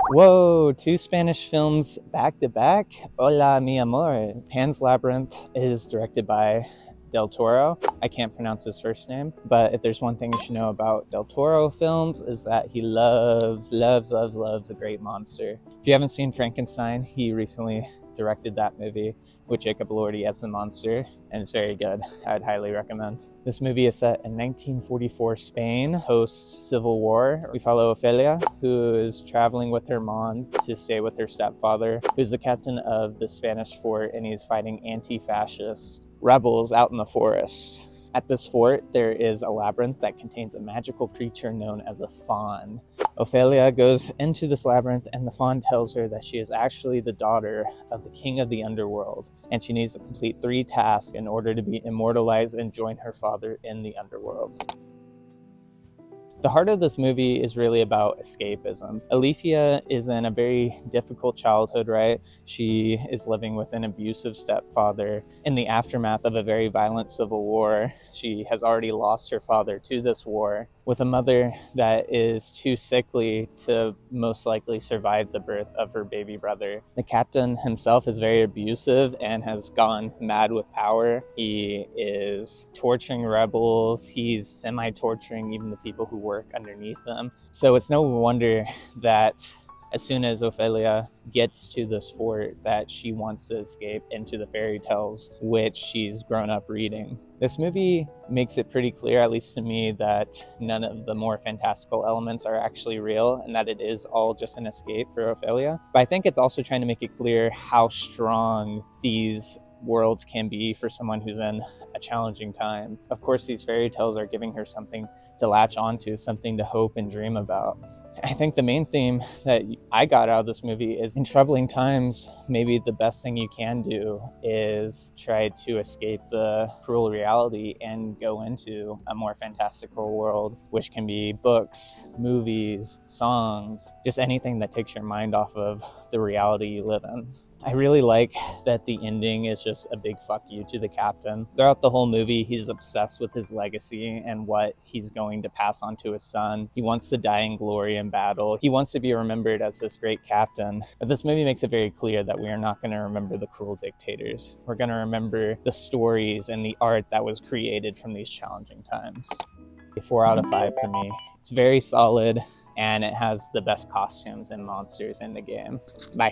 Whoa, two Spanish films back to back. Hola, mi amor. Pan's Labyrinth is directed by Del Toro. I can't pronounce his first name, but if there's one thing you should know about Del Toro films is that he loves a great monster. If you haven't seen Frankenstein, he recently directed that movie with Jacob Elordi as the monster, and it's very good. I'd highly recommend. This movie is set in 1944 Spain, post-Civil War. We follow Ofelia, who is traveling with her mom to stay with her stepfather, who's the captain of the Spanish fort, and he's fighting anti-fascist rebels out in the forest. At this fort, there is a labyrinth that contains a magical creature known as a faun. Ophelia goes into this labyrinth, and the faun tells her that she is actually the daughter of the king of the underworld, and she needs to complete 3 tasks in order to be immortalized and join her father in the underworld. The heart of this movie is really about escapism. Alethea is in a very difficult childhood, right? She is living with an abusive stepfather. In the aftermath of a very violent civil war, she has already lost her father to this war, with a mother that is too sickly to most likely survive the birth of her baby brother. The captain himself is very abusive and has gone mad with power. He is torturing rebels. He's semi-torturing even the people who work underneath them. So it's no wonder that as soon as Ophelia gets to this fort that she wants to escape into the fairy tales which she's grown up reading. This movie makes it pretty clear, at least to me, that none of the more fantastical elements are actually real and that it is all just an escape for Ophelia. But I think it's also trying to make it clear how strong these worlds can be for someone who's in a challenging time. Of course, these fairy tales are giving her something to latch onto, something to hope and dream about. I think the main theme that I got out of this movie is in troubling times, maybe the best thing you can do is try to escape the cruel reality and go into a more fantastical world, which can be books, movies, songs, just anything that takes your mind off of the reality you live in. I really like that the ending is just a big fuck you to the captain. Throughout the whole movie, he's obsessed with his legacy and what he's going to pass on to his son. He wants to die in glory in battle. He wants to be remembered as this great captain. But this movie makes it very clear that we are not going to remember the cruel dictators. We're going to remember the stories and the art that was created from these challenging times. A 4 out of 5 for me. It's very solid, and it has the best costumes and monsters in the game. Bye.